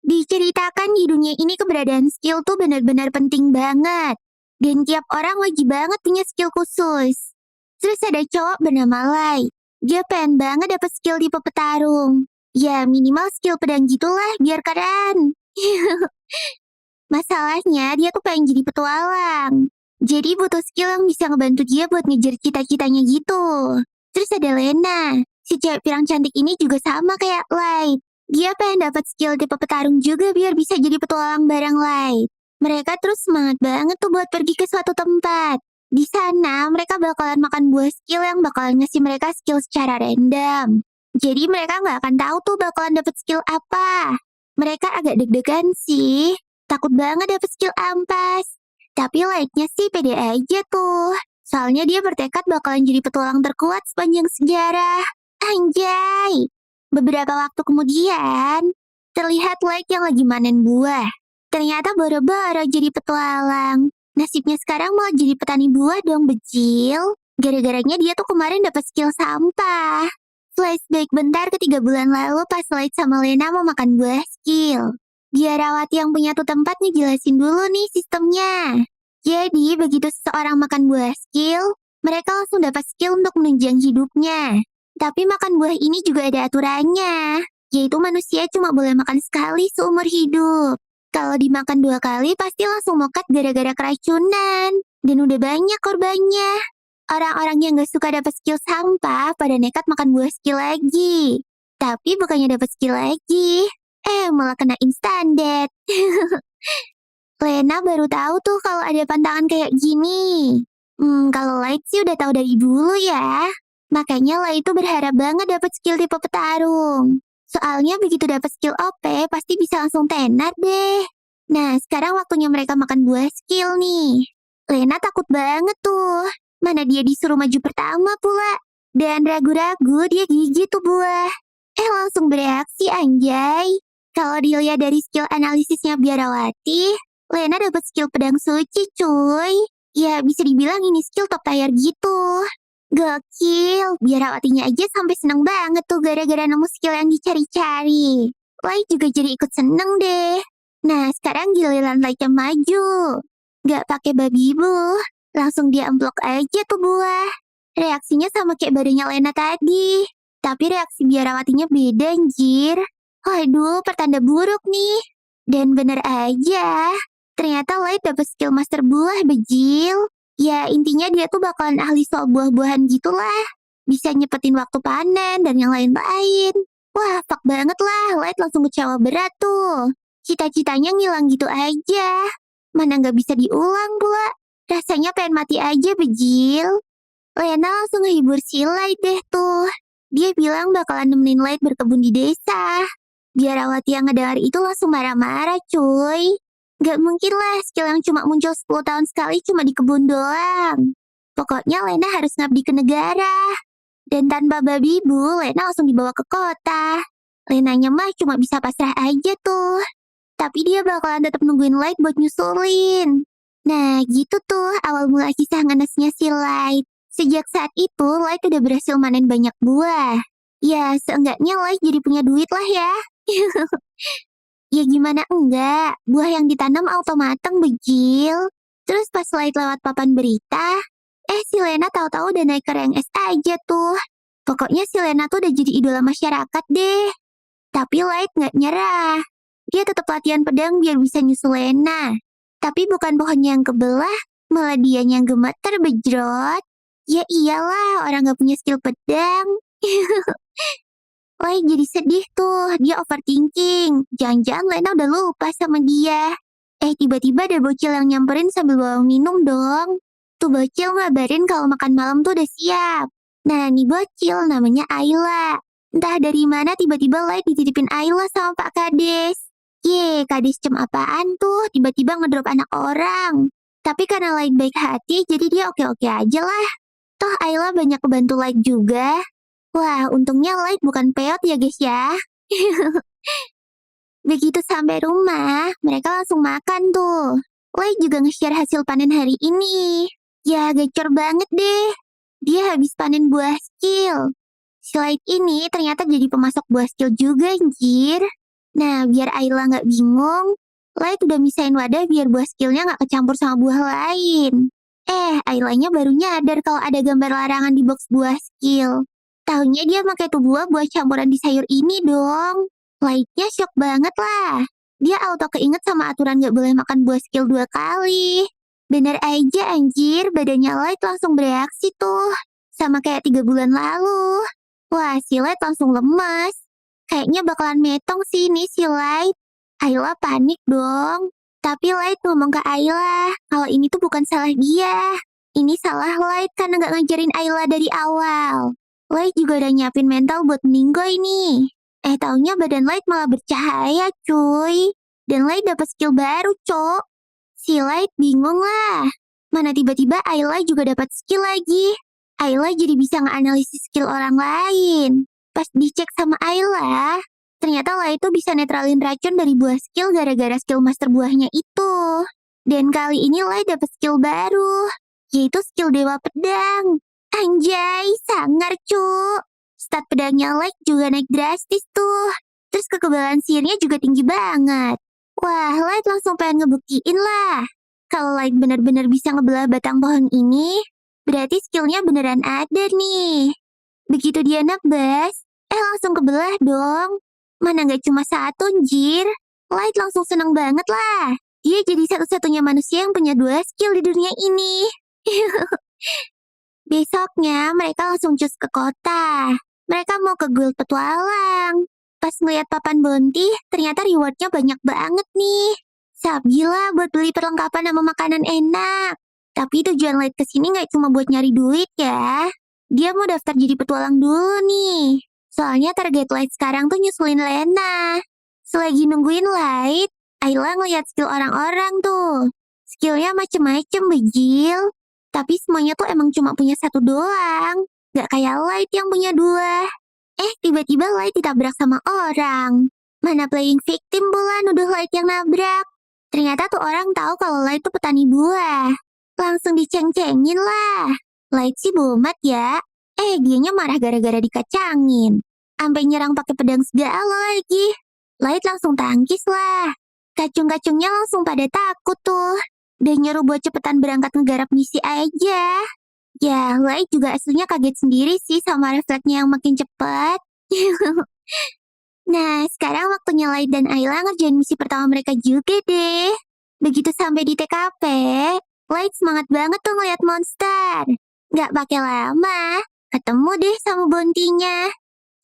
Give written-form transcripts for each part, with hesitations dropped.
Diceritakan di dunia ini keberadaan skill tuh benar-benar penting banget. Dan tiap orang wajib banget punya skill khusus. Terus ada cowok bernama Lai. Dia pengen banget dapet skill tipe petarung. Ya minimal skill pedang gitulah biar keren. Masalahnya dia tuh pengen jadi petualang. Jadi butuh skill yang bisa ngebantu dia buat ngejar cita-citanya gitu. Terus ada Lena. Si cewek pirang cantik ini juga sama kayak Light. Dia pengen dapat skill tipe petarung juga biar bisa jadi petualang bareng Light. Mereka terus semangat banget tuh buat pergi ke suatu tempat. Di sana mereka bakalan makan buah skill yang bakalan ngasih mereka skill secara random. Jadi mereka nggak akan tahu tuh bakalan dapet skill apa. Mereka agak deg-degan sih. Takut banget dapet skill ampas. Tapi Lightnya sih pede aja tuh. Soalnya dia bertekad bakalan jadi petualang terkuat sepanjang sejarah. Anjay! Beberapa waktu kemudian, terlihat Light yang lagi manen buah. Ternyata boro-boro jadi petualang. Nasibnya sekarang malah jadi petani buah dong, becil. Gara-garanya dia tuh kemarin dapat skill sampah. Flashback bentar ke 3 bulan lalu pas Light sama Lena mau makan buah skill. Biarawati yang punya tuh tempat ngejelasin dulu nih sistemnya. Jadi, begitu seseorang makan buah skill, mereka langsung dapat skill untuk menunjang hidupnya. Tapi makan buah ini juga ada aturannya, yaitu manusia cuma boleh makan sekali seumur hidup. Kalau dimakan 2 kali, pasti langsung mokat gara-gara keracunan. Dan udah banyak korbannya. Orang-orang yang gak suka dapat skill sampah pada nekat makan buah skill lagi. Tapi bukannya dapat skill lagi, malah kena instant death. Lena baru tahu tuh kalau ada pantangan kayak gini. Kalau Light sih udah tahu dari dulu ya. Makanya Light itu berharap banget dapat skill tipe petarung. Soalnya begitu dapat skill OP, pasti bisa langsung tenar deh. Nah, sekarang waktunya mereka makan buah skill nih. Lena takut banget tuh. Mana dia disuruh maju pertama pula. Dan ragu-ragu dia gigit tuh buah. Langsung bereaksi anjay. Kalau dilihat dari skill analisisnya Biarawati, Lena dapat skill pedang suci cuy. Ya bisa dibilang ini skill top tier gitu. Gokil, Biarawatinya aja sampai seneng banget tuh gara-gara nemu skill yang dicari-cari. Light juga jadi ikut seneng deh. Nah sekarang giliran Light yang maju. Gak pakai babi bu, langsung dia amplok aja tuh buah. Reaksinya sama kayak badannya Lena tadi. Tapi reaksi Biarawatinya beda anjir. Waduh, pertanda buruk nih. Dan bener aja, ternyata Light dapet skill master buah bejil. Ya intinya dia tuh bakalan ahli soal buah-buahan gitulah. Bisa nyepetin waktu panen dan yang lain-lain. Wah, fuck banget lah, Light langsung kecewa berat tuh. Cita-citanya ngilang gitu aja. Mana nggak bisa diulang pula. Rasanya pengen mati aja bejil. Lena langsung ngehibur si Light deh tuh. Dia bilang bakalan nemenin Light berkebun di desa. Biarawati yang ngedengar itu langsung marah-marah cuy. Gak mungkin lah skill yang cuma muncul 10 tahun sekali cuma di kebun doang. Pokoknya Lena harus ngabdi ke negara. Dan tanpa babi bu, Lena langsung dibawa ke kota. Lenanya mah cuma bisa pasrah aja tuh. Tapi dia bakalan tetap nungguin Light buat nyusulin. Nah gitu tuh awal mula kisah ngenesnya si Light. Sejak saat itu, Light udah berhasil manen banyak buah. Ya, seenggaknya Light jadi punya duit lah ya. Ya gimana enggak, buah yang ditanam auto mateng bejil. Terus pas Light lewat papan berita, si Lena tahu-tahu udah naik ke rank S aja tuh. Pokoknya si Lena tuh udah jadi idola masyarakat deh. Tapi Light nggak nyerah. Dia tetap latihan pedang biar bisa nyusul Lena. Tapi bukan pohonnya yang kebelah, malah dianya yang gemeter bejrot. Ya iyalah, orang gak punya skill pedang. Light jadi sedih tuh, dia overthinking. Jangan-jangan Lena udah lupa sama dia. Tiba-tiba ada bocil yang nyamperin sambil bawa minum dong. Tuh bocil ngabarin kalau makan malam tuh udah siap. Nah, nih bocil namanya Ayla. Entah dari mana tiba-tiba Light dititipin Ayla sama Pak Kades. Kades cem apaan tuh, tiba-tiba ngedrop anak orang. Tapi karena Light baik hati, jadi dia oke-oke aja lah. Toh Ayla banyak kebantu Light juga. Wah, untungnya Light bukan peot ya guys ya. Begitu sampai rumah, mereka langsung makan tuh. Light juga nge-share hasil panen hari ini. Ya, gacor banget deh. Dia habis panen buah skill. Si Light ini ternyata jadi pemasok buah skill juga, anjir. Nah, biar Ayla nggak bingung, Light udah misahin wadah biar buah skillnya nggak kecampur sama buah lain. Aylanya baru nyadar kalau ada gambar larangan di box buah skill. Taunya dia pakai tuh buah campuran di sayur ini dong. Lightnya shock banget lah. Dia auto keinget sama aturan gak boleh makan buah skill 2 kali. Bener aja anjir, badannya Light langsung bereaksi tuh. Sama kayak 3 bulan lalu. Wah, si Light langsung lemes. Kayaknya bakalan metong sih ini si Light. Ayla panik dong. Tapi Light ngomong ke Ayla, kalau ini tuh bukan salah dia. Ini salah Light karena gak ngajarin Ayla dari awal. Light juga udah nyiapin mental buat meninggoy nih. Taunya badan Light malah bercahaya cuy. Dan Light dapat skill baru cok. Si Light bingung lah. Mana tiba-tiba Ayla juga dapat skill lagi. Ayla jadi bisa nganalisis skill orang lain. Pas dicek sama Ayla, ternyata Light itu bisa netralin racun dari buah skill gara-gara skill master buahnya itu. Dan kali ini Light dapat skill baru, yaitu skill Dewa Pedang. Anjay, sangar cu. Stat pedangnya Light juga naik drastis tuh. Terus kekebalan sihirnya juga tinggi banget. Wah, Light langsung pengen ngebuktiin lah. Kalau Light benar-benar bisa ngebelah batang pohon ini, berarti skillnya beneran ada nih. Begitu dia nebas, langsung kebelah dong. Mana nggak cuma satu, anjir. Light langsung seneng banget lah. Dia jadi satu-satunya manusia yang punya 2 skill di dunia ini. Besoknya, mereka langsung cus ke kota. Mereka mau ke guild petualang. Pas ngeliat papan bounty, ternyata rewardnya banyak banget nih. Sabila buat beli perlengkapan sama makanan enak. Tapi tujuan Light kesini nggak cuma buat nyari duit ya. Dia mau daftar jadi petualang dulu nih. Soalnya target Light sekarang tuh nyusulin Lena. Selagi nungguin Light, Ayla ngeliat skill orang-orang tuh. Skillnya macem-macem bejil. Tapi semuanya tuh emang cuma punya 1 doang. Gak kayak Light yang punya 2. Tiba-tiba Light ditabrak sama orang. Mana playing victim pula nuduh Light yang nabrak. Ternyata tuh orang tahu kalau Light tuh petani buah. Langsung diceng-cengin lah. Light sih bomat ya. Dianya marah gara-gara dikacangin. Sampai nyerang pakai pedang segala lagi. Light langsung tangkis lah. Kacung-kacungnya langsung pada takut tuh. Dan nyuruh buat cepetan berangkat ngegarap misi aja. Ya, Light juga aslinya kaget sendiri sih sama refleksnya yang makin cepat. Nah, sekarang waktunya Light dan Ayla ngerjain misi pertama mereka juga deh. Begitu sampai di TKP, Light semangat banget tuh ngeliat monster. Gak pakai lama, ketemu deh sama bounty-nya.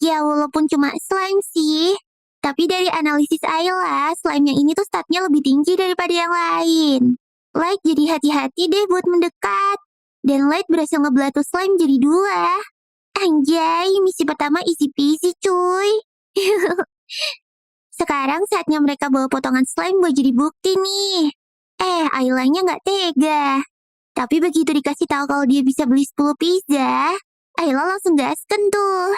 Ya, walaupun cuma slime sih. Tapi dari analisis Ayla, slime yang ini tuh statnya lebih tinggi daripada yang lain. Light jadi hati-hati deh buat mendekat. Dan Light berhasil ngebelah tuh slime jadi 2. Anjay, misi pertama easy peasy cuy. Sekarang saatnya mereka bawa potongan slime buat jadi bukti nih. Aylanya nggak tega. Tapi begitu dikasih tahu kalau dia bisa beli 10 pizza, Ayla langsung gasken tuh.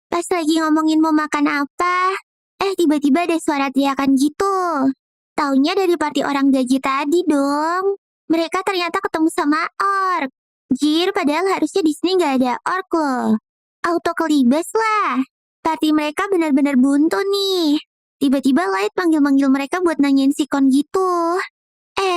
Pas lagi ngomongin mau makan apa, tiba-tiba ada suara teriakan gitu. Taunya dari party orang gaji tadi dong. Mereka ternyata ketemu sama orc. Jir, padahal harusnya di sini nggak ada orc loh. Auto kelibas lah. Party mereka benar-benar buntu nih. Tiba-tiba Light panggil-manggil mereka buat nanyain sikon gitu.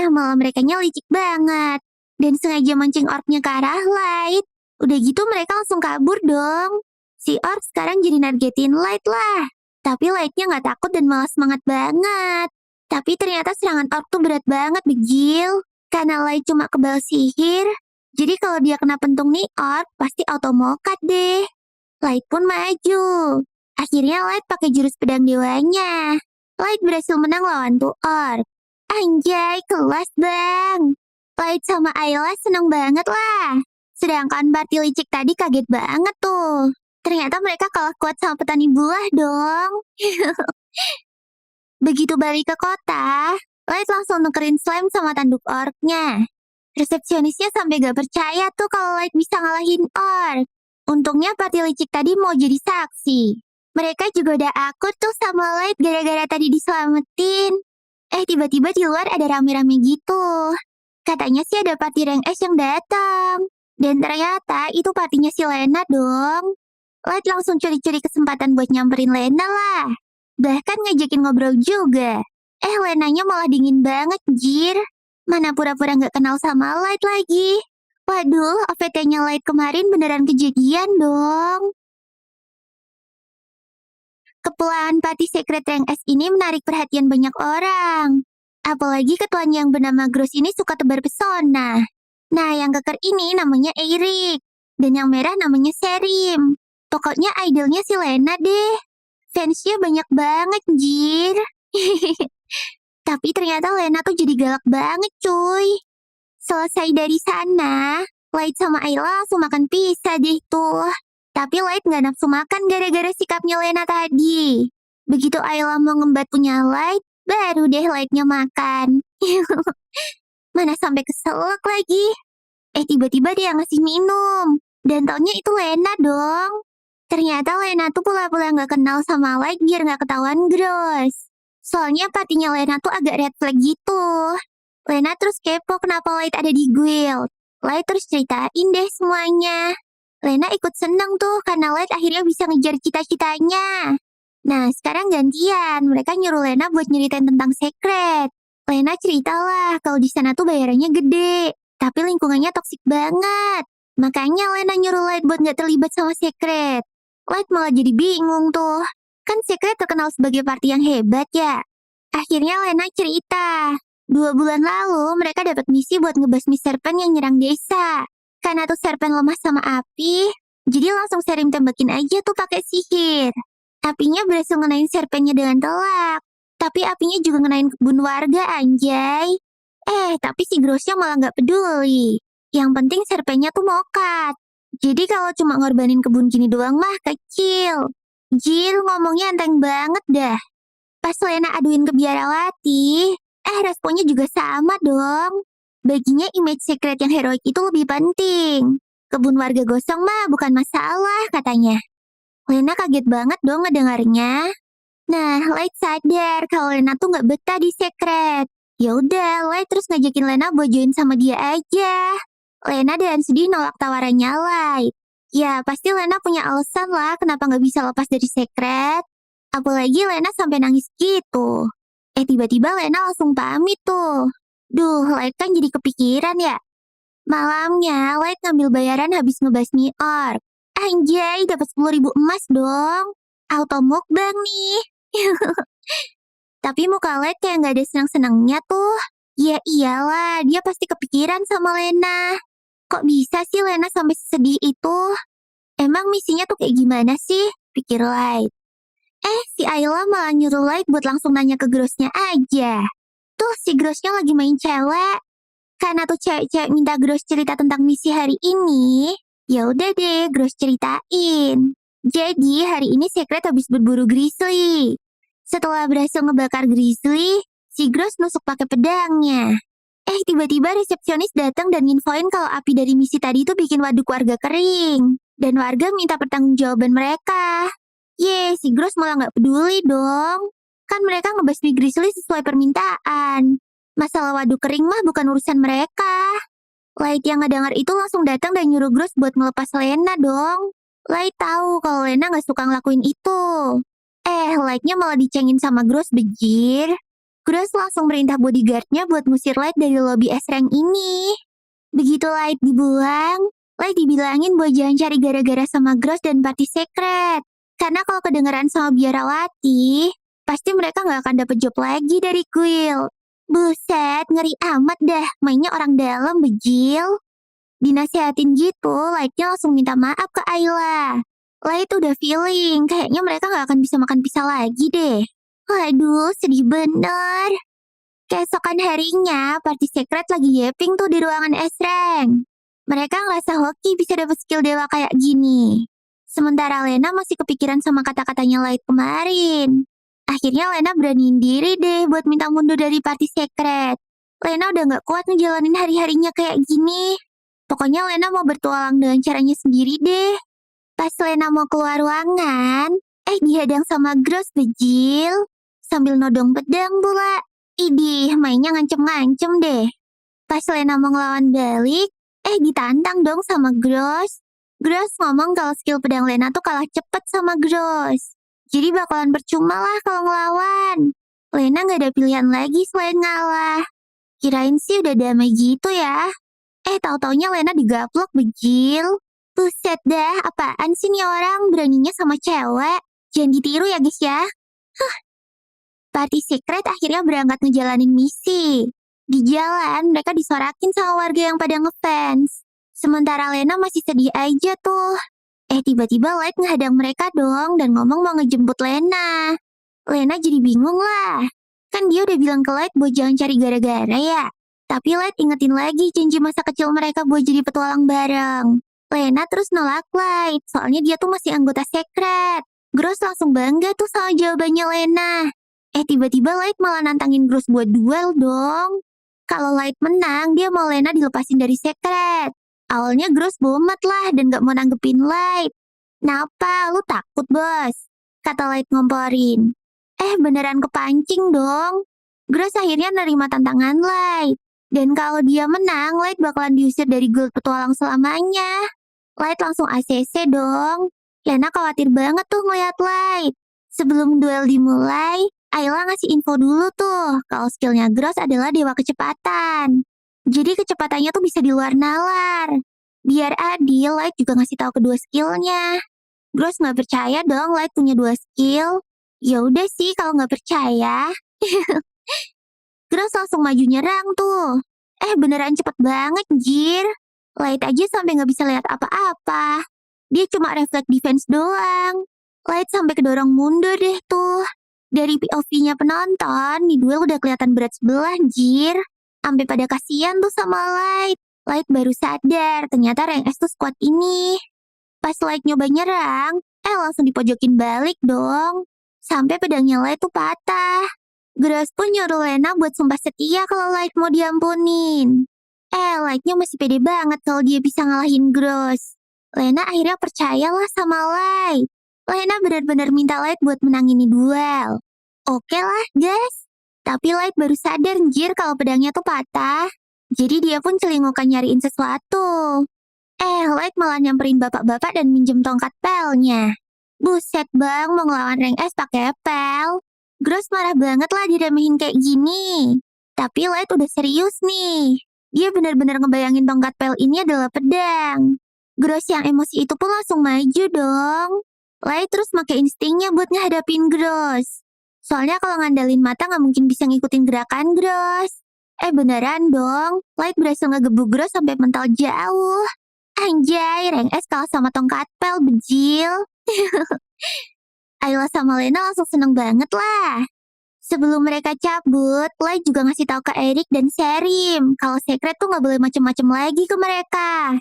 Malah merekanya licik banget. Dan sengaja mancing orcnya ke arah Light. Udah gitu mereka langsung kabur dong. Si orc sekarang jadi nargetin Light lah. Tapi Lightnya nggak takut dan malah semangat banget. Tapi ternyata serangan orc tuh berat banget, bejil. Karena Light cuma kebal sihir. Jadi kalau dia kena pentung nih orc, pasti auto mokat deh. Light pun maju. Akhirnya Light pakai jurus pedang dewanya. Light berhasil menang lawan tuh orc. Anjay, kelas bang. Light sama Ayla seneng banget lah. Sedangkan party licik tadi kaget banget tuh. Ternyata mereka kalah kuat sama petani buah dong. Begitu balik ke kota, Light langsung nukerin slime sama tanduk orcnya. Resepsionisnya sampai gak percaya tuh kalau Light bisa ngalahin orc. Untungnya party licik tadi mau jadi saksi. Mereka juga udah akur tuh sama Light gara-gara tadi diselamatin. Tiba-tiba di luar ada rame-rame gitu. Katanya sih ada party rank S yang datang. Dan ternyata itu partinya si Lena dong. Light langsung curi-curi kesempatan buat nyamperin Lena lah. Bahkan ngajakin ngobrol juga. Lenanya malah dingin banget, jir. Mana pura-pura nggak kenal sama Light lagi. Waduh, OVT-nya Light kemarin beneran kejadian dong. Kepulangan Party Secret Rank S ini menarik perhatian banyak orang. Apalagi ketuanya yang bernama Gross ini suka tebar pesona. Nah, yang keker ini namanya Eric. Dan yang merah namanya Serim. Pokoknya idolnya si Lena deh. Fansnya banyak banget, jir. Tapi ternyata Lena tuh jadi galak banget, cuy. Selesai dari sana, Light sama Ayla langsung makan pizza deh tuh. Tapi Light nggak nafsu makan gara-gara sikapnya Lena tadi. Begitu Ayla mau ngembat punya Light, baru deh Lightnya makan. Mana sampai keselak lagi. Tiba-tiba dia ngasih minum. Dan taunya itu Lena dong. Ternyata Lena tuh pula-pula nggak kenal sama Light biar nggak ketahuan Gross. Soalnya patinya Lena tuh agak red flag gitu. Lena terus kepo kenapa Light ada di guild. Light terus ceritain deh semuanya. Lena ikut seneng tuh karena Light akhirnya bisa ngejar cita-citanya. Nah, sekarang gantian. Mereka nyuruh Lena buat nyeritain tentang Secret. Lena ceritalah kalau di sana tuh bayarannya gede, tapi lingkungannya toksik banget. Makanya Lena nyuruh Light buat nggak terlibat sama Secret. Light malah jadi bingung tuh. Kan Secret terkenal sebagai party yang hebat ya. Akhirnya Lena cerita. 2 bulan lalu mereka dapat misi buat ngebasmi serpen yang nyerang desa. Karena tuh serpen lemah sama api, jadi langsung Serim tembakin aja tuh pakai sihir. Apinya berhasil ngenain serpennya dengan telak. Tapi apinya juga ngenain kebun warga, anjay. Tapi si Grossnya malah nggak peduli. Yang penting serpennya tuh mokat. Jadi kalau cuma ngorbanin kebun gini doang mah kecil. Jil, ngomongnya enteng banget dah. Pas Lena aduin ke Biarawati, responnya juga sama dong. Baginya image Secret yang heroik itu lebih penting. Kebun warga gosong mah bukan masalah, katanya. Lena kaget banget dong ngedengarnya. Nah, Light sadar kalau Lena tuh nggak betah di Secret. Ya udah, Light terus ngajakin Lena buat join sama dia aja. Lena dengan sedih nolak tawarannya Light. Ya, pasti Lena punya alasan lah kenapa nggak bisa lepas dari Secret. Apalagi Lena sampai nangis gitu. Tiba-tiba Lena langsung pamit tuh. Duh, Light kan jadi kepikiran ya. Malamnya, Light ngambil bayaran habis ngebasmi orc. Anjay, dapat 10.000 emas dong. Auto mukbang nih. Tapi muka Light kayak nggak ada senang-senangnya tuh. Ya iyalah, dia pasti kepikiran sama Lena. Kok bisa sih Lena sampai sedih itu? Emang misinya tuh kayak gimana sih? Pikir Light. Si Ayla malah nyuruh Light buat langsung nanya ke Grossnya aja. Tuh si Grossnya lagi main cewek. Karena tuh cewek-cewek minta Gross cerita tentang misi hari ini, ya udah deh Gross ceritain. Jadi hari ini Secret habis berburu Grizzly. Setelah berhasil ngebakar Grizzly, si Gross nusuk pakai pedangnya. Tiba-tiba resepsionis datang dan infoin kalau api dari misi tadi itu bikin waduk warga kering. Dan warga minta pertanggungjawaban mereka. Si Gross malah nggak peduli dong. Kan mereka ngebasmi Grizzly sesuai permintaan. Masalah waduk kering mah bukan urusan mereka. Light yang ngedengar itu langsung datang dan nyuruh Gross buat melepas Lena dong. Light tahu kalau Lena nggak suka ngelakuin itu. Lightnya malah dicengin sama Gross, bejir. Gross langsung merintah bodyguardnya buat ngusir Light dari lobby S-Rank ini. Begitu Light dibuang, Light dibilangin buat jangan cari gara-gara sama Gross dan Party Secret. Karena kalau kedengeran sama Biarawati, pasti mereka nggak akan dapet job lagi dari guild. Buset, ngeri amat dah, mainnya orang dalam, bejil. Dinasehatin gitu, Lightnya langsung minta maaf ke Ayla. Light udah feeling, kayaknya mereka nggak akan bisa makan pisah lagi deh. Waduh, sedih bener. Keesokan harinya, Party Secret lagi yeping tuh di ruangan S-Rank. Mereka ngerasa hoki bisa dapet skill dewa kayak gini. Sementara Lena masih kepikiran sama kata-katanya Light kemarin. Akhirnya Lena beraniin diri deh buat minta mundur dari Party Secret. Lena udah gak kuat ngejalanin hari-harinya kayak gini. Pokoknya Lena mau bertualang dengan caranya sendiri deh. Pas Lena mau keluar ruangan, dihadang sama Gross, bejil. Sambil nodong pedang pula. Idih, mainnya ngancem-ngancem deh. Pas Lena mau ngelawan balik, ditantang dong sama Gross. Gross ngomong kalau skill pedang Lena tuh kalah cepet sama Gross. Jadi bakalan percuma lah kalau ngelawan. Lena nggak ada pilihan lagi selain ngalah. Kirain sih udah damai gitu ya. Tahu-taunya Lena digaplok bejil. Buset dah, apaan sih nih orang beraninya sama cewek? Jangan ditiru ya guys ya. Party Secret akhirnya berangkat ngejalanin misi. Di jalan, mereka disorakin sama warga yang pada ngefans. Sementara Lena masih sedih aja tuh. Tiba-tiba Light ngehadang mereka dong dan ngomong mau ngejemput Lena. Lena jadi bingung lah. Kan dia udah bilang ke Light buat jangan cari gara-gara ya. Tapi Light ingetin lagi janji masa kecil mereka buat jadi petualang bareng. Lena terus nolak Light, soalnya dia tuh masih anggota Secret. Gross langsung bangga tuh sama jawabannya Lena. Tiba-tiba Light malah nantangin Gross buat duel dong. Kalau Light menang, dia mau Lena dilepasin dari Secret. Awalnya Gross bomat lah dan gak mau nanggepin Light. Napa? Lu takut, bos? Kata Light ngomporin. Beneran kepancing dong. Gross akhirnya nerima tantangan Light. Dan kalau dia menang, Light bakalan diusir dari guild petualang selamanya. Light langsung ACC dong. Lena khawatir banget tuh ngeliat Light. Sebelum duel dimulai, Ayla ngasih info dulu tuh kalau skillnya Gross adalah dewa kecepatan. Jadi kecepatannya tuh bisa di luar nalar. Biar adil, Light juga ngasih tahu kedua skillnya. Gross nggak percaya dong Light punya 2 skill. Ya udah sih kalau nggak percaya. Gross langsung maju nyerang tuh. Beneran cepet banget, jir. Light aja sampai nggak bisa lihat apa-apa. Dia cuma refleks defense doang. Light sampai kedorong mundur deh tuh. Dari POV-nya penonton, nih duel udah kelihatan berat sebelah, jir. Sampai pada kasihan tuh sama Light. Light baru sadar, ternyata rank S tuh squad ini. Pas Light nyoba nyerang, langsung dipojokin balik dong. Sampai pedangnya Light tuh patah. Gross pun nyuruh Lena buat sumpah setia kalau Light mau diampunin. Light-nya masih pede banget kalau dia bisa ngalahin Gross. Lena akhirnya percayalah sama Light. Lena benar-benar minta Light buat menang ini duel. Oke lah, guys. Tapi Light baru sadar jir kalau pedangnya tuh patah. Jadi dia pun celingukan nyariin sesuatu. Light malah nyamperin bapak-bapak dan minjem tongkat pelnya. Buset bang, mau ngelawan rank S pakai pel. Gross marah banget lah diremehin kayak gini. Tapi Light udah serius nih. Dia benar-benar ngebayangin tongkat pel ini adalah pedang. Gross yang emosi itu pun langsung maju dong. Light terus pakai instingnya buat ngehadapin Gross. Soalnya kalau ngandalin mata nggak mungkin bisa ngikutin gerakan Gross. Beneran dong, Light berhasil ngegebuk Gross sampai mental jauh. Anjay, rank S kalah sama tongkat pel, bejil. Ayla sama Lena langsung seneng banget lah. Sebelum mereka cabut, Light juga ngasih tahu ke Eric dan Sherim kalau Secret tuh nggak boleh macem-macem lagi ke mereka.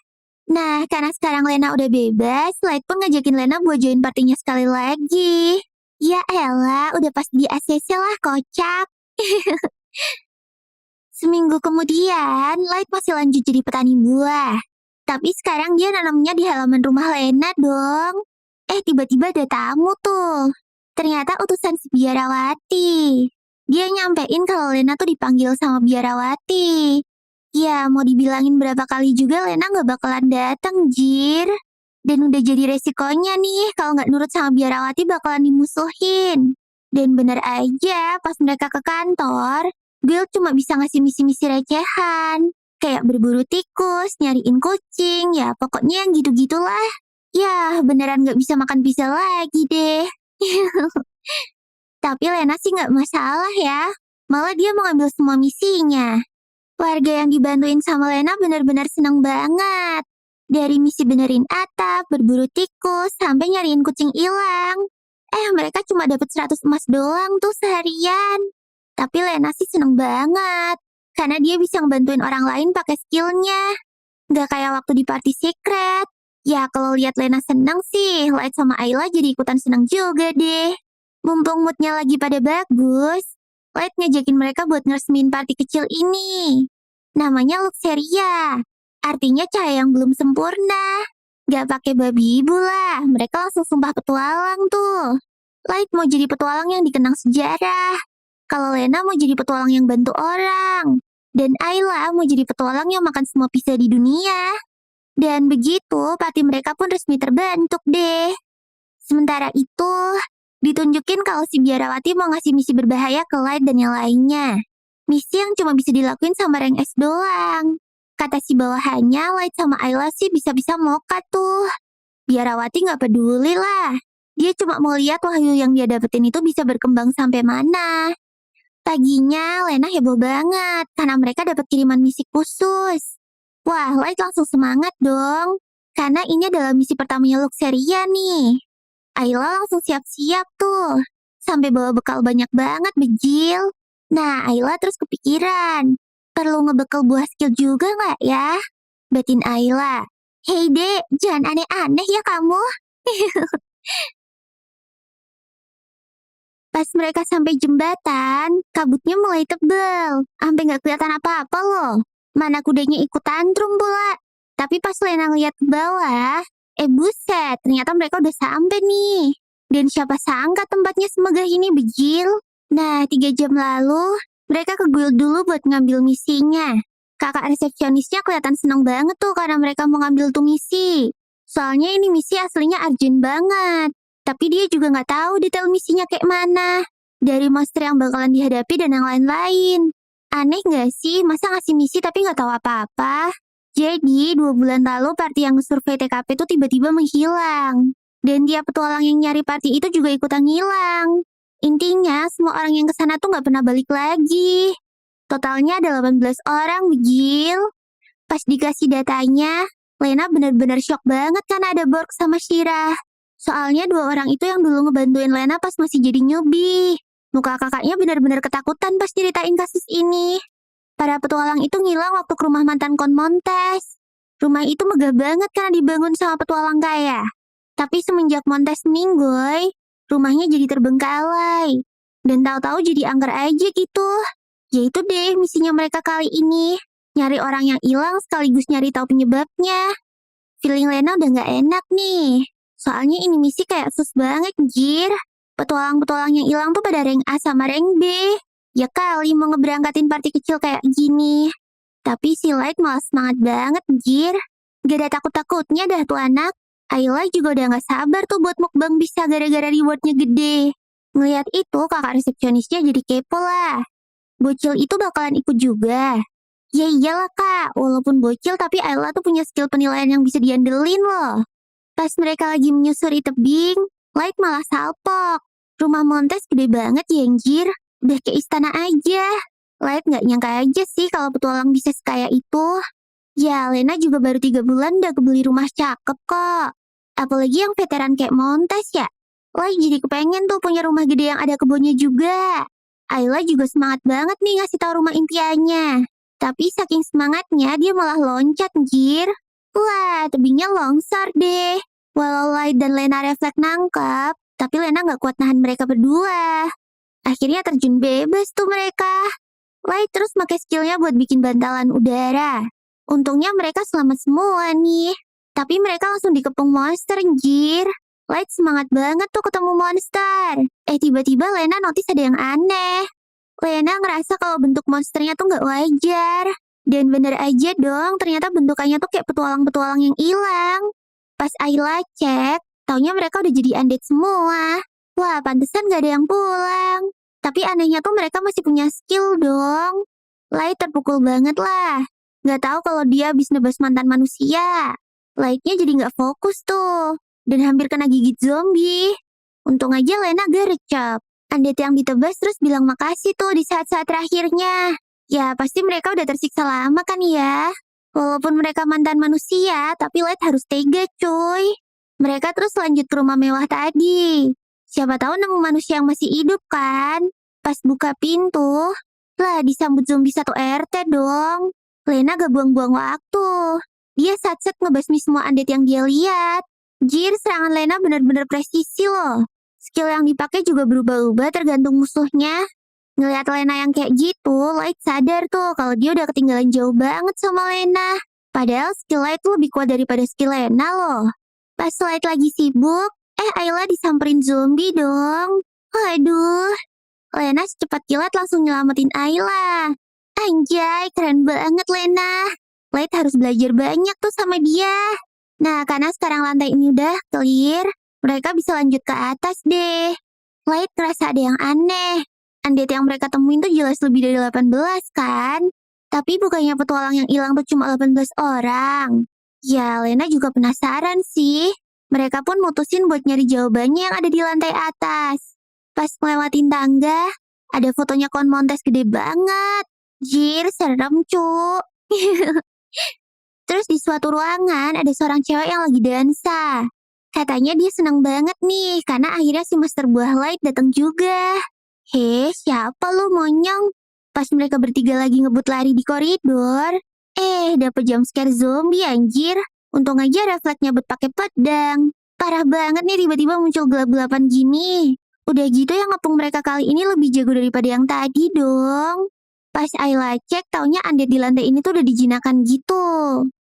Nah, karena sekarang Lena udah bebas, Light pun ngajakin Lena buat join partinya sekali lagi. Ya elah, udah pas di ACC lah, kocak. Seminggu kemudian, Light masih lanjut jadi petani buah. Tapi sekarang dia nanamnya di halaman rumah Lena dong. Tiba-tiba ada tamu tuh. Ternyata utusan si Biarawati. Dia nyampein kalau Lena tuh dipanggil sama Biarawati. Ya, mau dibilangin berapa kali juga Lena nggak bakalan datang, jir. Dan udah jadi resikonya nih, kalau nggak nurut sama Biarawati bakalan dimusuhin. Dan bener aja, pas mereka ke kantor, Guild cuma bisa ngasih misi-misi recehan. Kayak berburu tikus, nyariin kucing, ya pokoknya yang gitu-gitulah. Ya, beneran nggak bisa makan pizza lagi deh. Tapi Lena sih nggak masalah ya. Malah dia mau ngambil semua misinya. Warga yang dibantuin sama Lena benar-benar senang banget. Dari misi benerin atap, berburu tikus, sampai nyariin kucing hilang. Mereka cuma dapat 100 emas doang tuh seharian. Tapi Lena sih seneng banget. Karena dia bisa ngebantuin orang lain pakai skillnya. Nggak kayak waktu di Party Secret. Ya kalau lihat Lena seneng sih, Light sama Ayla jadi ikutan seneng juga deh. Mumpung moodnya lagi pada bagus, Light ngajakin mereka buat ngeresmiin party kecil ini. Namanya Luxeria. Artinya cahaya yang belum sempurna. Gak pakai babi ibu lah, mereka langsung sumpah petualang tuh. Light mau jadi petualang yang dikenang sejarah. Kalau Lena mau jadi petualang yang bantu orang. Dan Ayla mau jadi petualang yang makan semua pizza di dunia. Dan begitu, party mereka pun resmi terbentuk deh. Sementara itu, ditunjukin kalau si biarawati mau ngasih misi berbahaya ke Light dan yang lainnya. Misi yang cuma bisa dilakuin sama rank S doang. Kata si bawahannya, Light sama Ayla sih bisa-bisa moka tuh. Biarawati nggak peduli lah. Dia cuma mau lihat wahyu yang dia dapetin itu bisa berkembang sampai mana. Paginya, Lena heboh banget karena mereka dapat kiriman misi khusus. Wah, Light langsung semangat dong. Karena ini adalah misi pertamanya Luxeria nih. Ayla langsung siap-siap tuh. Sampai bawa bekal banyak banget, bejil. Nah, Ayla terus kepikiran. Perlu ngebekal buah skill juga nggak ya? Batin Ayla. Hei dek, jangan aneh-aneh ya kamu. Pas mereka sampai jembatan, kabutnya mulai tebel. Sampai nggak kelihatan apa-apa loh. Mana kudanya ikut tantrum pula. Tapi pas Lena ngeliat ke bawah, buset, ternyata mereka udah sampai nih. Dan siapa sangka tempatnya semegah ini, bejil. Nah, 3 jam lalu, mereka ke guild dulu buat ngambil misinya. Kakak resepsionisnya kelihatan seneng banget tuh karena mereka mau ngambil tuh misi. Soalnya ini misi aslinya urgent banget. Tapi dia juga nggak tahu detail misinya kayak mana. Dari monster yang bakalan dihadapi dan yang lain-lain. Aneh nggak sih, masa ngasih misi tapi nggak tahu apa-apa? Jadi, 2 bulan lalu party yang survei TKP tuh tiba-tiba menghilang. Dan tiap petualang yang nyari party itu juga ikutan hilang. Intinya, semua orang yang kesana tuh nggak pernah balik lagi. Totalnya ada 18 orang, bejil. Pas dikasih datanya, Lena benar-benar shock banget karena ada Borg sama Shira. Soalnya 2 orang itu yang dulu ngebantuin Lena pas masih jadi newbie. Muka kakaknya benar-benar ketakutan pas ceritain kasus ini. Para petualang itu ngilang waktu ke rumah mantan konmontes. Rumah itu megah banget karena dibangun sama petualang kaya. Tapi semenjak Montes meninggoy, rumahnya jadi terbengkalai. Dan tahu-tahu jadi angker aja gitu. Yaitu deh misinya mereka kali ini. Nyari orang yang hilang sekaligus nyari tahu penyebabnya. Feeling Lena udah nggak enak nih. Soalnya ini misi kayak sus banget, jir. Petualang-petualang yang hilang tuh pada rank A sama rank B. Ya kali mau ngeberangkatin party kecil kayak gini. Tapi si Light malah semangat banget, jir. Gak ada takut-takutnya dah tuh anak. Ayla juga udah gak sabar tuh buat mukbang bisa gara-gara rewardnya gede. Ngeliat itu kakak resepsionisnya jadi kepo lah. Bocil itu bakalan ikut juga. Ya iyalah kak, walaupun bocil tapi Ayla tuh punya skill penilaian yang bisa diandelin loh. Pas mereka lagi menyusuri tebing, Light malah salpok. Rumah Montes gede banget ya anjir. Udah kayak istana aja. Light nggak nyangka aja sih kalau petualang bisa sekaya itu. Ya, Lena juga baru 3 bulan udah kebeli rumah cakep kok. Apalagi yang veteran kayak Montes ya. Light jadi kepengen tuh punya rumah gede yang ada kebunnya juga. Ayla juga semangat banget nih ngasih tahu rumah impiannya. Tapi saking semangatnya dia malah loncat anjir. Wah, tebingnya longsor deh. Walau Light dan Lena refleks nangkep, tapi Lena nggak kuat nahan mereka berdua. Akhirnya terjun bebas tuh mereka. Light terus pakai skillnya buat bikin bantalan udara. Untungnya mereka selamat semua nih. Tapi mereka langsung dikepung monster, anjir. Light semangat banget tuh ketemu monster. Tiba-tiba Lena notice ada yang aneh. Lena ngerasa kalau bentuk monsternya tuh nggak wajar. Dan bener aja dong, ternyata bentukannya tuh kayak petualang-petualang yang hilang. Pas Ayla cek, taunya mereka udah jadi undead semua. Wah, pantesan gak ada yang pulang. Tapi anehnya tuh mereka masih punya skill dong. Light terpukul banget lah. Gak tahu kalau dia habis nebas mantan manusia. Lightnya jadi gak fokus tuh. Dan hampir kena gigit zombie. Untung aja Lena gercep. Undead yang ditebas terus bilang makasih tuh di saat-saat terakhirnya. Ya, pasti mereka udah tersiksa lama kan ya. Walaupun mereka mantan manusia, tapi Light harus tega cuy. Mereka terus lanjut ke rumah mewah tadi. Siapa tahu nemu manusia yang masih hidup kan? Pas buka pintu, lah disambut zombie 1 RT dong. Lena gak buang-buang waktu. Dia satset ngebasmi semua undead yang dia lihat. Jir, serangan Lena benar-benar presisi loh. Skill yang dipakai juga berubah-ubah tergantung musuhnya. Ngeliat Lena yang kayak gitu, Light sadar tuh kalau dia udah ketinggalan jauh banget sama Lena. Padahal skill Light tuh lebih kuat daripada skill Lena loh. Pas Light lagi sibuk, Ayla disamperin zombie dong. Waduh, Lena secepat kilat langsung nyelamatin Ayla. Anjay, keren banget Lena. Light harus belajar banyak tuh sama dia. Nah, karena sekarang lantai ini udah clear, mereka bisa lanjut ke atas deh. Light ngerasa ada yang aneh. Undead yang mereka temuin tuh jelas lebih dari 18 kan? Tapi bukannya petualang yang hilang tuh cuma 18 orang. Ya, Lena juga penasaran sih. Mereka pun mutusin buat nyari jawabannya yang ada di lantai atas. Pas ngelewatin tangga, ada fotonya Kon Montes gede banget. Jir, serem cu. Terus di suatu ruangan ada seorang cewek yang lagi dansa. Katanya dia senang banget nih, karena akhirnya si Master Buah Light datang juga. Siapa lu monyong? Pas mereka bertiga lagi ngebut lari di koridor, dapet jumpscare zombie anjir. Untung aja refleksnya buat pakai pedang. Parah banget nih tiba-tiba muncul gelap-gelapan gini. Udah gitu yang ngepung mereka kali ini lebih jago daripada yang tadi dong. Pas Ayla cek, taunya undead di lantai ini tuh udah dijinakan gitu.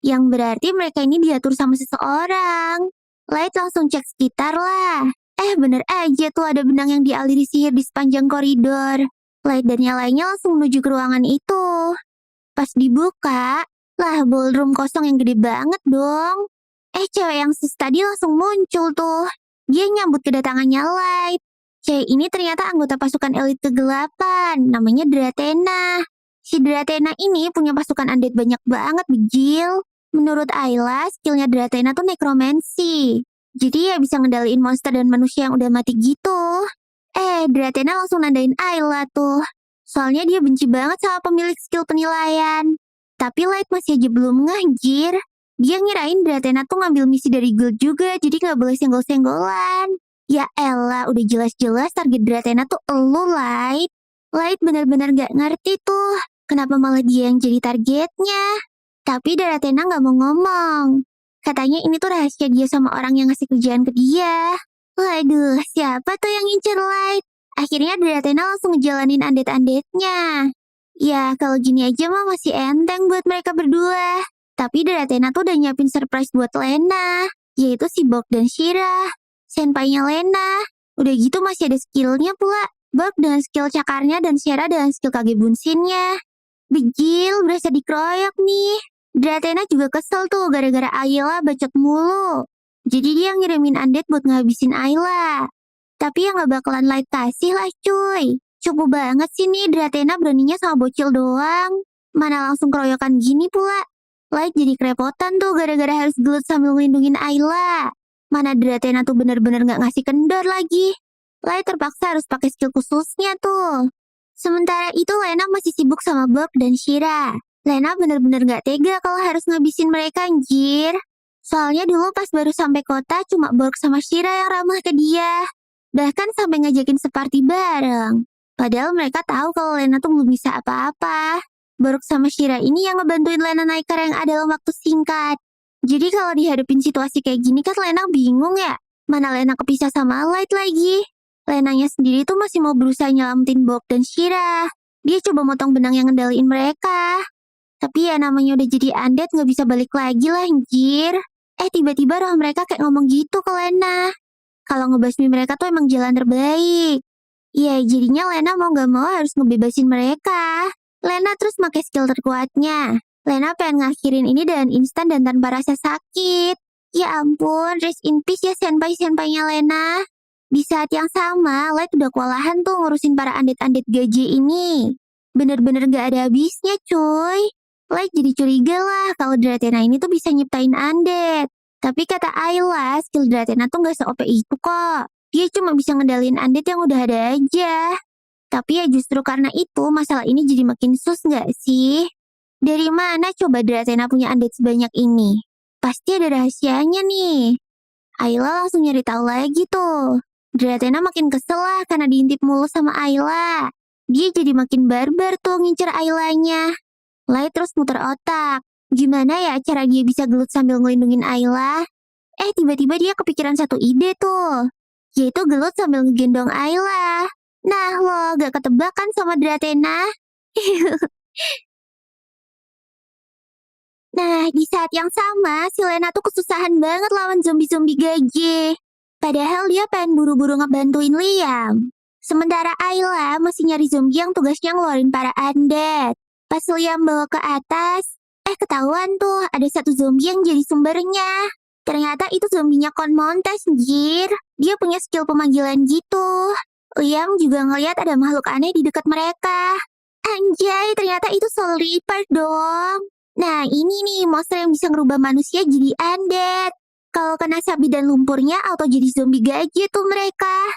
Yang berarti mereka ini diatur sama seseorang. Light langsung cek sekitar lah. Bener aja tuh ada benang yang dialiri sihir di sepanjang koridor. Light dan yang lainnya langsung menuju ke ruangan itu. Pas dibuka, lah ballroom kosong yang gede banget dong. Cewek yang sus tadi langsung muncul tuh. Dia nyambut kedatangannya Light. Cewek ini ternyata anggota pasukan elit ke-8, namanya Dratena. Si Dratena ini punya pasukan undead banyak banget, Bijil. Menurut Ayla, skillnya Dratena tuh nekromansi. Jadi ya bisa ngendaliin monster dan manusia yang udah mati gitu. Dratena langsung nandain Ayla tuh. Soalnya dia benci banget sama pemilik skill penilaian. Tapi Light masih aja belum ngajir. Dia ngirain Dratena tuh ngambil misi dari guild juga, jadi gak boleh senggol-senggolan. Ya elah, udah jelas-jelas target Dratena tuh elu, Light. Light bener-bener gak ngerti tuh, kenapa malah dia yang jadi targetnya. Tapi Dratena gak mau ngomong. Katanya ini tuh rahasia dia sama orang yang ngasih kerjaan ke dia. Waduh, siapa tuh yang ngincer Light? Akhirnya Dratena langsung ngejalanin undead-undeadnya. Ya, kalau gini aja mah masih enteng buat mereka berdua. Tapi Dratena tuh udah nyiapin surprise buat Lena, yaitu si Borg dan Shira, senpainya Lena. Udah gitu masih ada skillnya pula. Borg dengan skill cakarnya dan Shira dengan skill kage bunsinnya. Bijil, berasa dikeroyok nih. Dratena juga kesel tuh gara-gara Ayla bacot mulu. Jadi dia ngirimin undead buat ngabisin Ayla. Tapi yang gak bakalan Light kasih lah cuy. Cukup banget sih nih Dratena beraninya sama bocil doang. Mana langsung keroyokan gini pula. Light jadi kerepotan tuh gara-gara harus gelut sambil ngelindungin Ayla. Mana Dratena tuh bener-bener gak ngasih kendor lagi. Light terpaksa harus pakai skill khususnya tuh. Sementara itu Lena masih sibuk sama Borg dan Shira. Lena bener-bener gak tega kalau harus ngabisin mereka anjir. Soalnya dulu pas baru sampai kota cuma Borg sama Shira yang ramah ke dia. Bahkan sampai ngajakin separty bareng. Padahal mereka tahu kalau Lena tuh belum bisa apa-apa. Borg sama Shira ini yang ngebantuin Lena naik ke rank A dalam waktu singkat. Jadi kalau dihadapin situasi kayak gini kan Lena bingung ya. Mana Lena kepisah sama Light lagi. Lenanya sendiri tuh masih mau berusaha nyelamatin Borg dan Shira. Dia coba motong benang yang ngendaliin mereka. Tapi ya namanya udah jadi undead gak bisa balik lagi lah anjir. Tiba-tiba roh mereka kayak ngomong gitu ke Lena. Kalau ngebasmi mereka tuh emang jalan terbaik. Ya jadinya Lena mau gak mau harus ngebebasin mereka. Lena terus pakai skill terkuatnya. Lena pengen ngakhirin ini dengan instan dan tanpa rasa sakit. Ya ampun, rest in peace ya senpai-senpainya Lena. Di saat yang sama, Light udah kewalahan tuh ngurusin para undead-undead gaji ini. Bener-bener gak ada habisnya cuy. Light jadi curiga lah kalau Dratena ini tuh bisa nyiptain undead. Tapi kata Ayla, skill Dratena tuh gak se-OP itu kok. Dia cuma bisa ngendalin undead yang udah ada aja. Tapi ya justru karena itu masalah ini jadi makin sus gak sih? Dari mana coba Dratena punya undead sebanyak ini? Pasti ada rahasianya nih. Ayla langsung nyari tahu lagi tuh. Dratena makin kesel lah karena diintip mulu sama Ayla. Dia jadi makin barbar tuh ngincer Aylanya. Light terus muter otak. Gimana ya cara dia bisa gelut sambil ngelindungin Ayla? Tiba-tiba dia kepikiran satu ide tuh. Yaitu gelut sambil ngegendong Ayla. Nah lo gak ketebak kan sama Dratena? Nah di saat yang sama si Lena tuh kesusahan banget lawan zombie-zombie gaje. Padahal dia pengen buru-buru ngebantuin Liam. Sementara Ayla masih nyari zombie yang tugasnya ngeluarin para undead. Pas Liam bawa ke atas, Ketahuan tuh, ada satu zombie yang jadi sumbernya. Ternyata itu zombinya Kon Montes, anjir. Dia punya skill pemanggilan gitu. Liam juga ngeliat ada makhluk aneh di dekat mereka. Anjay, ternyata itu Soul Reaper dong. Nah, ini nih monster yang bisa ngerubah manusia jadi undead. Kalau kena sabi dan lumpurnya, auto jadi zombie gaji tuh mereka.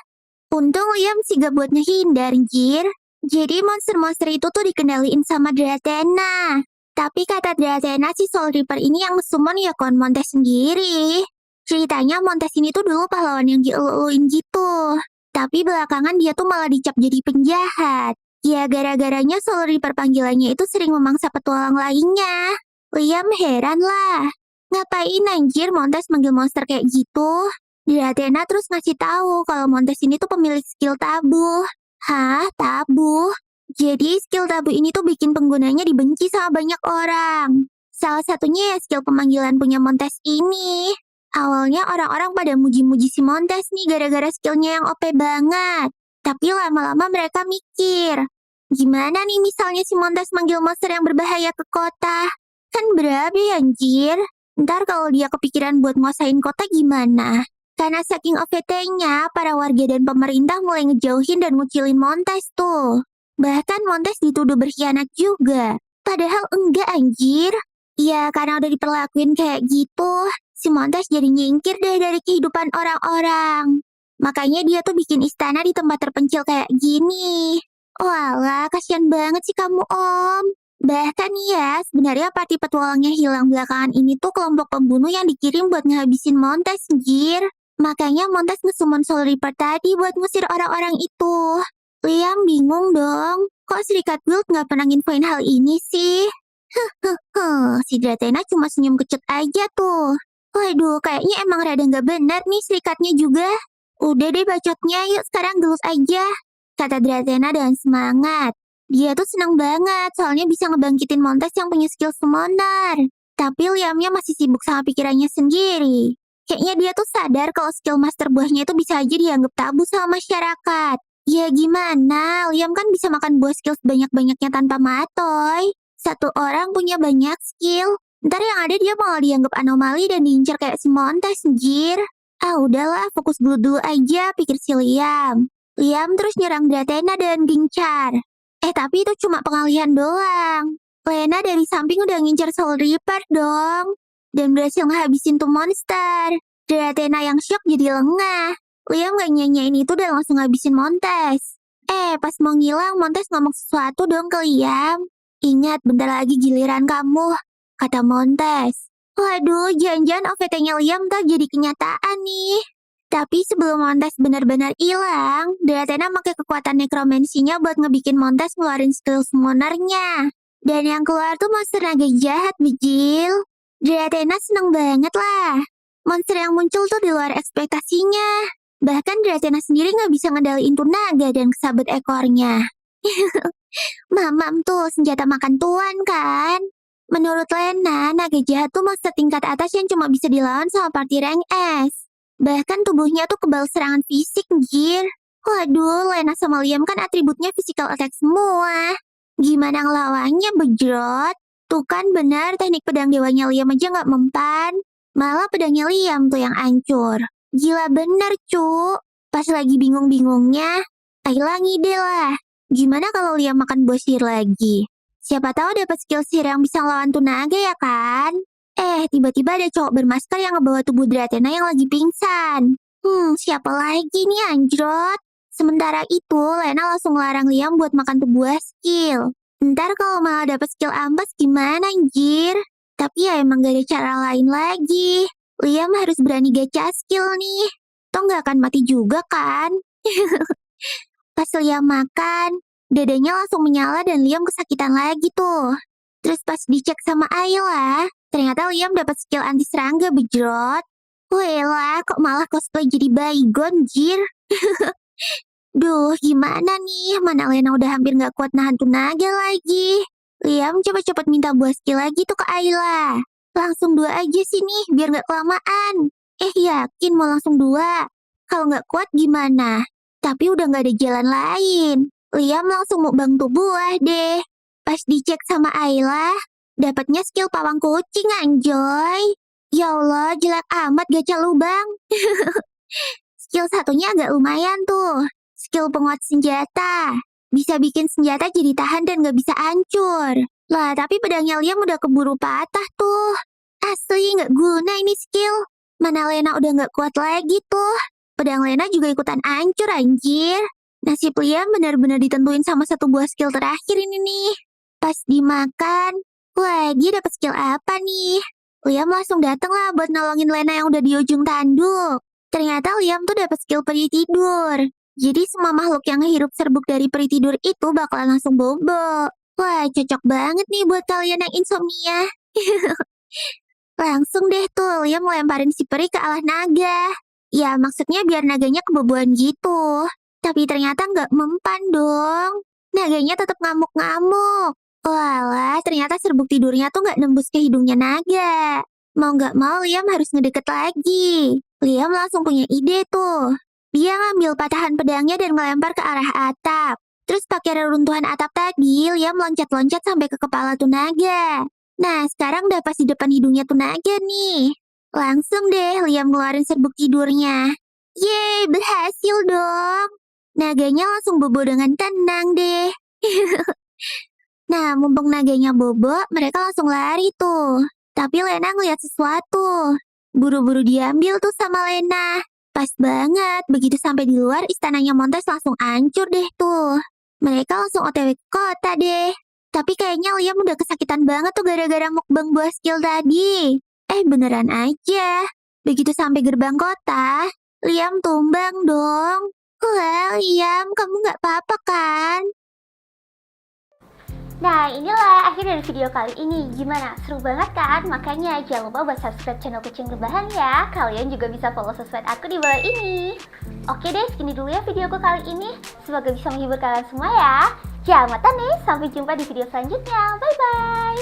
Untung Liam sigap buat ngehindar, anjir. Jadi monster-monster itu tuh dikendaliin sama Dratena. Tapi kata Dratena si Soul Reaper ini yang summon ya Kon Montes sendiri. Ceritanya Montes ini tuh dulu pahlawan yang dielu-eluin gitu. Tapi belakangan dia tuh malah dicap jadi penjahat. Ya gara-garanya Soul Reaper panggilannya itu sering memangsa petualang lainnya. Liam heran lah. Ngapain anjir Montes manggil monster kayak gitu? Dratena terus ngasih tahu kalau Montes ini tuh pemilik skill tabuh. Hah? Tabuh? Jadi skill tabu ini tuh bikin penggunanya dibenci sama banyak orang. Salah satunya ya skill pemanggilan punya Montes ini. Awalnya orang-orang pada muji-muji si Montes nih gara-gara skillnya yang OP banget. Tapi lama-lama mereka mikir, gimana nih misalnya si Montes manggil monster yang berbahaya ke kota? Kan berabe anjir. Ntar kalau dia kepikiran buat nguasain kota gimana? Karena saking OVT-nya, para warga dan pemerintah mulai ngejauhin dan ngucilin Montes tuh. Bahkan Montes dituduh berkhianat juga. Padahal enggak anjir. Ya karena udah diperlakuin kayak gitu, si Montes jadi nyingkir deh dari kehidupan orang-orang. Makanya dia tuh bikin istana di tempat terpencil kayak gini. Walah, kasihan banget sih kamu Om. Bahkan ya, sebenarnya party petualangnya hilang belakangan ini tuh kelompok pembunuh yang dikirim buat ngehabisin Montes, anjir. Makanya Montes nge-summon Soul Reaper tadi buat ngusir orang-orang itu. Liam bingung dong, kok Serikat Guild nggak pernah nginfoin hal ini sih? Si Dratena cuma senyum kecut aja tuh. Waduh, kayaknya emang rada nggak benar nih serikatnya juga. Udah deh bacotnya, yuk sekarang gelus aja. Kata Dratena dengan semangat. Dia tuh seneng banget, soalnya bisa ngebangkitin Montes yang punya skill summoner. Tapi Liamnya masih sibuk sama pikirannya sendiri. Kayaknya dia tuh sadar kalau skill master buahnya itu bisa aja dianggap tabu sama masyarakat. Ya gimana, Liam kan bisa makan buah skill sebanyak-banyaknya tanpa matoy. Satu orang punya banyak skill. Ntar yang ada dia malah dianggap anomali dan diincar kayak si Montes, anjir. Udahlah, fokus dulu aja, pikir si Liam. Liam terus nyerang Dratena dan gencar. Tapi itu cuma pengalihan doang. Lena dari samping udah ngincar Soul Reaper dong. Dan berhasil ngehabisin tuh monster. Dratena yang shock jadi lengah. Liam gak nyanyain itu dan langsung ngabisin Montes. Pas mau ngilang, Montes ngomong sesuatu dong ke Liam. Ingat, bentar lagi giliran kamu, kata Montes. Waduh, jangan-jangan OVT-nya Liam tak jadi kenyataan nih. Tapi sebelum Montes benar-benar hilang, Dratena pakai kekuatan nekromansinya buat ngebikin Montes ngeluarin skill summonernya. Dan yang keluar tuh monster naga jahat, bijil. Dratena seneng banget lah. Monster yang muncul tuh di luar ekspektasinya. Bahkan Dratena sendiri nggak bisa ngedaliin tuh naga dan kesabet ekornya. Mamam tuh senjata makan tuan kan? Menurut Lena, naga jahat tuh monster tingkat atas yang cuma bisa dilawan sama party rank S. Bahkan tubuhnya tuh kebal serangan fisik, anjir. Waduh, Lena sama Liam kan atributnya physical attack semua. Gimana ngelawannya, bejrot? Tuh kan benar teknik pedang dewanya Liam aja nggak mempan. Malah pedangnya Liam tuh yang hancur. Gila bener, cu. Pas lagi bingung-bingungnya, Ayla ngide lah. Gimana kalau Liam makan buah sihir lagi? Siapa tahu dapat skill sihir yang bisa ngelawan tuh naga ya kan? Tiba-tiba ada cowok bermasker yang ngebawa tubuh Dratena yang lagi pingsan. Siapa lagi nih anjrot? Sementara itu, Lena langsung ngelarang Liam buat makan tuh buah skill. Ntar kalau malah dapat skill ampas gimana anjir? Tapi ya emang gak ada cara lain lagi. Liam harus berani gacha skill nih. Toh gak akan mati juga kan? Pas Liam makan, dadanya langsung menyala dan Liam kesakitan lagi tuh. Terus pas dicek sama Ayla, ternyata Liam dapat skill anti serangga bejrot. Wela, kok malah cosplay jadi baygon, jir. Duh, gimana nih? Mana Lena udah hampir gak kuat nahan tuh naga lagi. Liam coba cepet minta buah skill lagi tuh ke Ayla. Langsung 2 aja sih nih, biar gak kelamaan. Yakin mau langsung 2? Kalau gak kuat gimana? Tapi udah gak ada jalan lain. Liam langsung mukbang tuh buah deh. Pas dicek sama Ayla, Dapatnya skill pawang kucing, anjoy. Ya Allah, jelek amat gacha lubang. Skill satunya agak lumayan tuh. Skill penguat senjata. Bisa bikin senjata jadi tahan dan gak bisa hancur. Lah, tapi pedangnya Liam udah keburu patah tuh. Asli gak guna ini skill. Mana Lena udah gak kuat lagi tuh. Pedang Lena juga ikutan hancur, anjir. Nasib Liam benar-benar ditentuin sama satu buah skill terakhir ini nih. Pas dimakan, wah dia dapat skill apa nih? Liam langsung dateng lah buat nolongin Lena yang udah di ujung tanduk. Ternyata Liam tuh dapat skill peri tidur. Jadi semua makhluk yang ngehirup serbuk dari peri tidur itu bakalan langsung bobo. Wah, cocok banget nih buat kalian yang insomnia. Langsung deh tuh Liam melemparin si peri ke arah naga. Ya, maksudnya biar naganya kebobohan gitu. Tapi ternyata nggak mempan dong. Naganya tetap ngamuk-ngamuk. Walah, ternyata serbuk tidurnya tuh nggak nembus ke hidungnya naga. Mau nggak mau Liam harus ngedeket lagi. Liam langsung punya ide tuh. Dia ngambil patahan pedangnya dan melempar ke arah atap. Terus pakai reruntuhan atap tadi, Liam loncat-loncat sampai ke kepala tuh naga. Nah, sekarang udah pas di depan hidungnya tuh naga nih. Langsung deh Liam ngeluarin serbuk tidurnya. Yeay, berhasil dong. Naganya langsung bobo dengan tenang deh. Nah, mumpung naganya bobo, mereka langsung lari tuh. Tapi Lena ngeliat sesuatu. Buru-buru diambil tuh sama Lena. Pas banget, begitu sampai di luar, istananya Montes langsung hancur deh tuh. Mereka langsung OTW ke kota deh. Tapi kayaknya Liam udah kesakitan banget tuh gara-gara mukbang buah skill tadi. Beneran aja. Begitu sampai gerbang kota, Liam tumbang dong. Wah, Liam, kamu nggak apa-apa kan? Nah, inilah akhir dari video kali ini. Gimana? Seru banget kan? Makanya jangan lupa buat subscribe channel Kucing Rebahan ya. Kalian juga bisa follow sosmed aku di bawah ini. Oke deh, segini dulu ya videoku kali ini. Semoga bisa menghibur kalian semua ya. Jangan nih, sampai jumpa di video selanjutnya. Bye-bye.